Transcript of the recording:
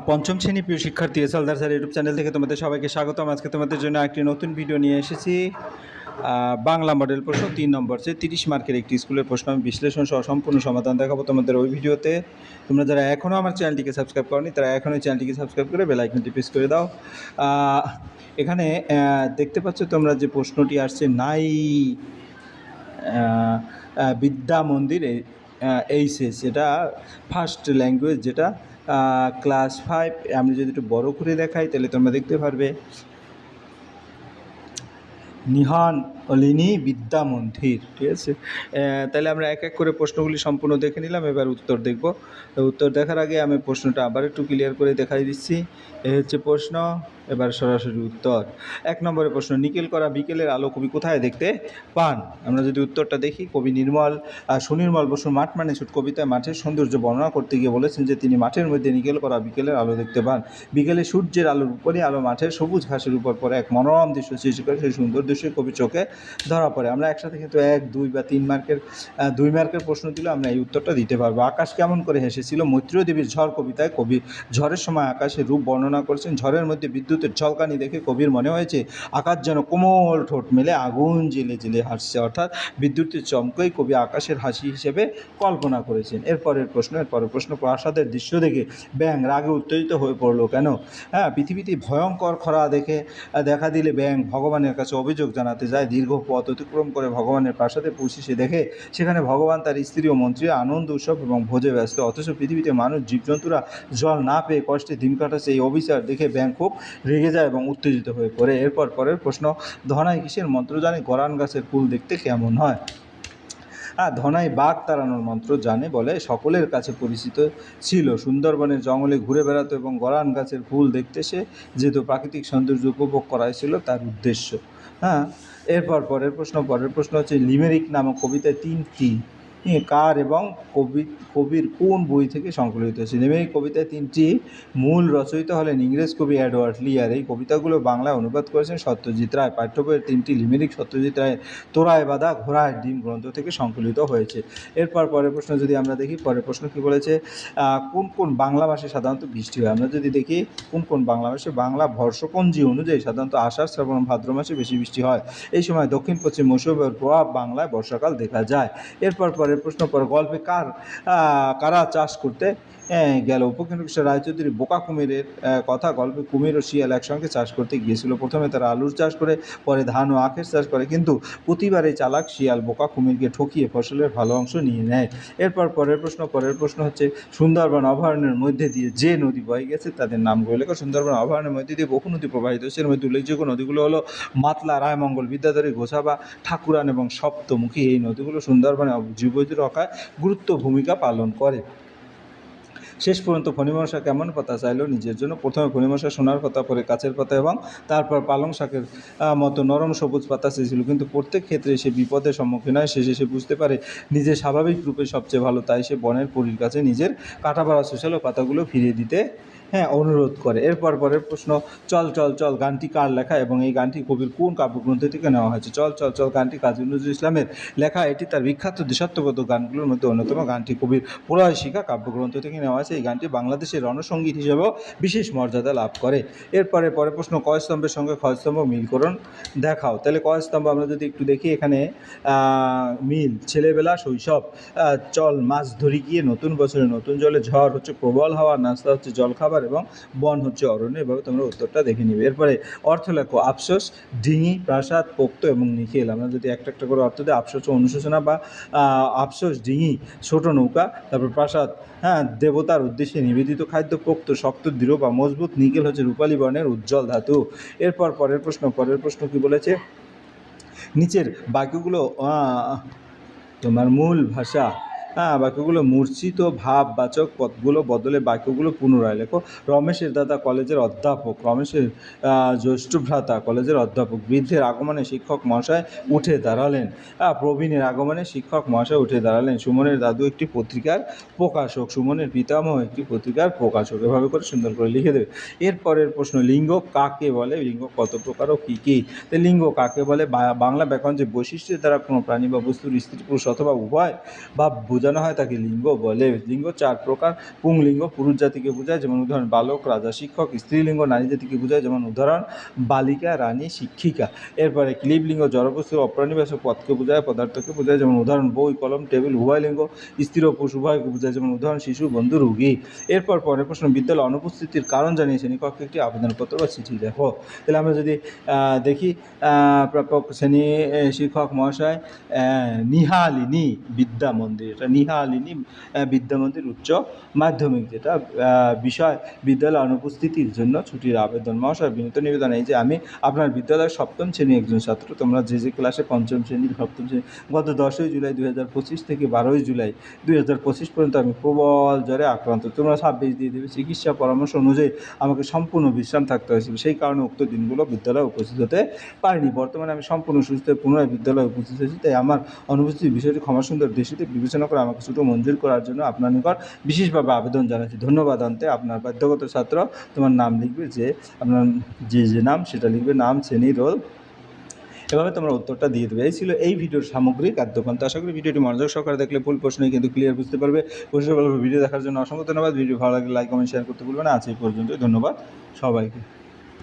পঞ্চম শ্রেণী প্রিয় শিক্ষার্থী এসএলদার স্যার ইউটিউব চ্যানেল থেকে তোমাদের সবাইকে স্বাগতম। আজকে তোমাদের জন্য একটি নতুন ভিডিও নিয়ে এসেছি। বাংলা মডেল প্রশ্ন 3 নম্বর, যে 30 মার্কের একটি স্কুলের প্রশ্ন আমি বিশ্লেষণ সহ সম্পূর্ণ সমাধান দেখাবো তোমাদের ওই ভিডিওতে। তোমরা যারা এখনও আমার চ্যানেলটিকে সাবস্ক্রাইব করনি তারা এখনই চ্যানেলটিকে সাবস্ক্রাইব করে বেল আইকনটি প্রেস করে দাও। এখানে দেখতে পাচ্ছ তোমরা যে প্রশ্নটি আসছে, নাই বিদ্যা মন্দির এইচএস, এটা ফার্স্ট ল্যাঙ্গুয়েজ, যেটা ক্লাস 5। আমি যদি একটু বড় করে দেখাই তাহলে তোমরা দেখতে পারবে নিহান অলিনী বিদ্যা মন্দির। ঠিক আছে, তাহলে আমরা এক এক করে প্রশ্নগুলি সম্পূর্ণ দেখে নিলাম, এবার উত্তর দেখব। উত্তর দেখার আগে আমি প্রশ্নটা আবার একটু ক্লিয়ার করে দেখাই দিচ্ছি। এই হচ্ছে প্রশ্ন, এবার সরাসরি উত্তর। 1 নম্বরের প্রশ্ন, নিকেল করা বিকেলের আলো কবি কোথায় দেখতে পান? আমরা যদি উত্তরটা দেখি, কবি সুনির্মল বসুর মাঠ মানে ছোট কবিতায় মাঠের সৌন্দর্য বর্ণনা করতে গিয়ে বলেছেন যে তিনি মাঠের মধ্যে নিকেল করা বিকেলের আলো দেখতে পান। বিকেলে সূর্যের আলোর উপরই আলো মাঠের সবুজ ঘাসের উপর পরে এক মনোরম দৃশ্য সৃষ্টি করে, সেই সুন্দর দৃশ্য কবি চোখে ধরা পড়ে। আমরা একসাথে কিন্তু 1, 2 বা 3 মার্কের 2 মার্কের প্রশ্ন দিলে আমরা এই উত্তরটা দিতে পারবো। আকাশ কেমন করে হেসেছিল, মৈত্রেয় দেবীর ঝড় কবিতায় কবি ঝড়ের সময় আকাশের রূপ বর্ণনা করেছেন। ঝড়ের মধ্যে বিদ্যুতের ঝলকানি দেখে কবির মনে হয়েছে আকাশ যেন কোমল ঠোঁট মেলে আগুন জেলে জেলে হাসছে, অর্থাৎ বিদ্যুতের চমকেই কবি আকাশের হাসি হিসেবে কল্পনা করেছেন। এরপরের প্রশ্ন, প্রাসাদের দৃশ্য দেখে ব্যাঙ রাগে উত্তেজিত হয়ে পড়লো কেন? পৃথিবীতে ভয়ঙ্কর খরা দেখা দিলে ব্যাঙ ভগবানের কাছে অভিযোগ জানাতে যায়। দীর্ঘ পথ অতিক্রম করে ভগবানের প্রাসাদে পৌঁছে সে দেখে সেখানে ভগবান, তার স্ত্রী ও মন্ত্রী আনন্দ উৎসব এবং ভোজে ব্যস্ত, অথচ পৃথিবীতে মানুষ জীবজন্তুরা জল না পেয়ে কষ্টে দিন কাটাচ্ছে। এই অবিচার দেখে ব্যাঙ খুব রেগে যায় এবং উত্তেজিত হয়ে পড়ে। পরের প্রশ্ন, ধনাই কিসের মন্ত্র জানে, গরান গাছের ফুল দেখতে কেমন হয়? ধনাই বাঘ তাড়ানোর মন্ত্র জানে বলে সকলের কাছে পরিচিত ছিল। সুন্দরবনের জঙ্গলে ঘুরে বেড়াতো এবং গরান গাছের ফুল দেখতে সে যেহেতু প্রাকৃতিক সৌন্দর্য উপভোগ করাই ছিল তার উদ্দেশ্য। পরের প্রশ্ন হচ্ছে, লিমেরিক নামক কবিতায় 3টি কার এবং কবির কোন বই থেকে সংকলিত হয়েছে? লিমেরিক কবিতায় 3টি মূল রচয়িতা হলেন ইংরেজ কবি এডওয়ার্ড লিয়ার। এই কবিতাগুলো বাংলায় অনুবাদ করেছেন সত্যজিৎ রায়। পাঠ্য বইয়ের 3টি লিমেরিক সত্যজিৎ রায়ের তোড়ায় বাঁধা ঘোড়ার ডিম গ্রন্থ থেকে সংকলিত হয়েছে। পরের প্রশ্ন যদি আমরা দেখি, পরের প্রশ্ন কী বলেছে, কোন কোন বাংলা মাসে সাধারণত বৃষ্টি হয়? আমরা যদি দেখি কোন কোন বাংলা মাসে, বাংলা বর্ষপঞ্জি অনুযায়ী সাধারণত আষাঢ়, শ্রাবণ, ভাদ্র মাসে বেশি বৃষ্টি হয়। এই সময় দক্ষিণ পশ্চিম মৌসুমের প্রভাব বাংলায় বর্ষাকাল দেখা যায়। পরের প্রশ্ন, গল্পে কারা চাষ করতে গেল? উপেন্দ্রকিশোর রায়চৌধুরী বোকা কুমিরের কথা। গল্পে কুমির ও শিয়াল একসঙ্গে চাষ করতে গিয়েছিল। প্রথমে তারা আলুর চাষ করে, পরে ধান ও আখের চাষ করে, কিন্তু প্রতিবারে চালাক শিয়াল বোকা কুমিরকে ঠকিয়ে ফসলের ভালো অংশ নিয়ে নেয়। পরের প্রশ্ন হচ্ছে, সুন্দরবন অভয়ারণ্যের মধ্যে দিয়ে যে নদী বয়ে গেছে তাদের নামগুলো লেখো। সুন্দরবন অভয়ারণ্যের মধ্যে দিয়ে বহু নদী প্রবাহিত হচ্ছে, এর মধ্যে উল্লেখযোগ্য নদীগুলো হলো মাতলা, রায়মঙ্গল, বিদ্যাধরী, গোসাবা, ঠাকুরান এবং সপ্তমুখী। এই নদীগুলো সুন্দরবনে জীববৈচিত্র্য রক্ষায় গুরুত্বপূর্ণ ভূমিকা পালন করে। শেষ পর্যন্ত ফণিমনসা কেমন পাতা চাইল নিজের জন্য? প্রথমে ফণিমনসা সোনার পাতা, পরে কাচের পাতা এবং তারপর পালং শাকের মতো নরম সবুজ পাতা চেয়েছিল, কিন্তু প্রত্যেক ক্ষেত্রে সে বিপদের সম্মুখীন হয়। শেষে সে বুঝতে পারে নিজের স্বাভাবিক রূপে সবচেয়ে ভালো, তাই সে বনের পরীর কাছে নিজের কাটাপাড়া সুশালো পাতাগুলো ফিরিয়ে দিতে অনুরোধ করে। পরের প্রশ্ন, চল চল চল গানটি কার লেখা এবং এই গানটি কবির কোন কাব্যগ্রন্থ থেকে নেওয়া হয়েছে? চল চল চল গানটি কাজী নজরুল ইসলামের লেখা। এটি তার বিখ্যাত দেশাত্মবোধক গানগুলোর মধ্যে অন্যতম। গানটি কবির প্রলয় শিখা কাব্যগ্রন্থ থেকে নেওয়া হয়েছে। এই গানটি বাংলাদেশের রণসঙ্গীত হিসেবেও বিশেষ মর্যাদা লাভ করে। পরের প্রশ্ন, ক স্তম্ভের সঙ্গে খ স্তম্ভ মিলকরণ দেখাও। তাহলে ক স্তম্ভ আমরা যদি একটু দেখি, এখানে মিল, ছেলেবেলা, শৈশব, চল মাছ ধরি গিয়ে, নতুন বছরে নতুন জলে, ঝড় হচ্ছে প্রবল হাওয়া, নাস্তা হচ্ছে জলখাবার এবং বন হচ্ছে অরণ্য। এভাবে তোমরা উত্তরটা দেখে নিবে। এরপরে অর্থ লেখো। আফসোস, ডিঙি, প্রাসাদ, পোক্ত এবং নিখিল। আমরা যদি একটা একটা করে অর্থ দিই, আফসোস অনুশোচনা বা আফসোস ডিঙি ছোট নৌকা, তারপর প্রাসাদ দেবতার উদ্দেশ্যে নিবেদিত খাদ্য, পোক্ত শক্ত দৃঢ় বা মজবুত, নিকেল হচ্ছে রূপালী বর্ণের উজ্জ্বল ধাতু। পরের প্রশ্ন কি বলেছে, নিচের বাক্যগুলো তোমার মূল ভাষা, বাক্যগুলো মূর্ছিত ভাববাচক পদগুলো বদলে বাক্যগুলো পুনরায় লেখো। রমেশের দাদা কলেজের অধ্যাপক, রমেশের জ্যৈষ্ঠ ভ্রাতা কলেজের অধ্যাপক। বৃদ্ধের আগমনে শিক্ষক মহাশয় উঠে দাঁড়ালেন। প্রবীণের আগমনে শিক্ষক মহাশয় উঠে দাঁড়ালেন। সুমনের দাদু একটি পত্রিকার প্রকাশক, সুমনের পিতামহ একটি পত্রিকার প্রকাশক। এভাবে করে সুন্দর করে লিখে দেবে। পরের প্রশ্ন, লিঙ্গ কাকে বলে? লিঙ্গ কত প্রকার ও কী কী? তো লিঙ্গ কাকে বলে? বাংলা ব্যাকরণ যে বৈশিষ্ট্যের দ্বারা কোনো প্রাণী বা বস্তুর স্ত্রী পুরুষ অথবা উভয় বা বোঝানো হয় তাকে লিঙ্গ বলে। লিঙ্গ 4 প্রকার। পুংলিঙ্গ পুরুষ জাতিকে বোঝায়, যেমন উদাহরণ বালক, রাজা, শিক্ষক। স্ত্রীলিঙ্গ নারী জাতিকে বোঝায়, যেমন উদাহরণ বালিকা, রানী, শিক্ষিকা। এরপরে ক্লীবলিঙ্গ জড়বস্তু অপ্রাণীবাচক পদকে বোঝায়, পদার্থকে বোঝায়, যেমন উদাহরণ বই, কলম, টেবিল। উভয়লিঙ্গ স্ত্রী ও পুরুষ উভয়কে বোঝায়, যেমন উদাহরণ শিশু, বন্ধু, রোগী। এরপর পরের প্রশ্ন, বিদ্যালয়ে অনুপস্থিতির কারণ জানিয়ে শ্রেণীকক্ষে একটি আবেদনপত্র বা চিঠি লেখো। তাহলে আমরা যদি দেখি প্রাপক শ্রেণী শিক্ষক মহাশয় নিহালিনী বিদ্যা মন্দির, এটা নিহালিনী বিদ্যা মন্দির উচ্চ মাধ্যমিক, যেটা বিষয় বিদ্যালয় অনুপস্থিতির জন্য ছুটির আবেদন। মহাশয় বিনীত নিবেদন এই যে আমি আপনার বিদ্যালয়ের সপ্তম শ্রেণীর একজন ছাত্র। তোমরা যে ক্লাসে পঞ্চম শ্রেণীর সপ্তম শ্রেণী, গত 10ই জুলাই 2025 থেকে 12ই জুলাই 2025 পর্যন্ত আমি প্রবল জ্বরে আক্রান্ত। তোমরা 26 দিয়ে দেবে। চিকিৎসা পরামর্শ অনুযায়ী আমাকে সম্পূর্ণ বিশ্রাম থাকতে হয়েছিল, সেই কারণে উক্ত দিনগুলো বিদ্যালয়ে উপস্থিত হতে পারিনি। বর্তমানে আমি সম্পূর্ণ সুস্থ হয়ে পুনরায় বিদ্যালয়ে উপস্থিত হয়েছি, তাই আমার অনুপস্থিতির বিষয়টি ক্ষমাসুন্দর দৃষ্টিতে বিবেচনা করে আমাকে ছুটি মঞ্জুর করার জন্য আপনার নিকট বিশেষভাবে আবেদন জানাচ্ছি। ধন্যবাদ। অন্তে আপনার বাধ্যগত ছাত্র, তোমার নাম লিখবে, যে আপনার যে নাম সেটা লিখবে, নাম, শ্রেণী, রোল, এভাবে তোমরা উত্তরটা দিয়ে দেবে। এই ছিল এই ভিডিওর সামগ্রিক আদ্যপান্ত। আশা করি ভিডিওটি মনোযোগ সহকারে দেখলে ফুল প্রশ্নই কিন্তু ক্লিয়ার বুঝতে পারবে। ভিডিও দেখার জন্য অসংখ্য ধন্যবাদ। ভিডিও ভালো লাগলে লাইক, কমেন্ট, শেয়ার করতে ভুলবে না। আজ এই পর্যন্তই। ধন্যবাদ সবাইকে।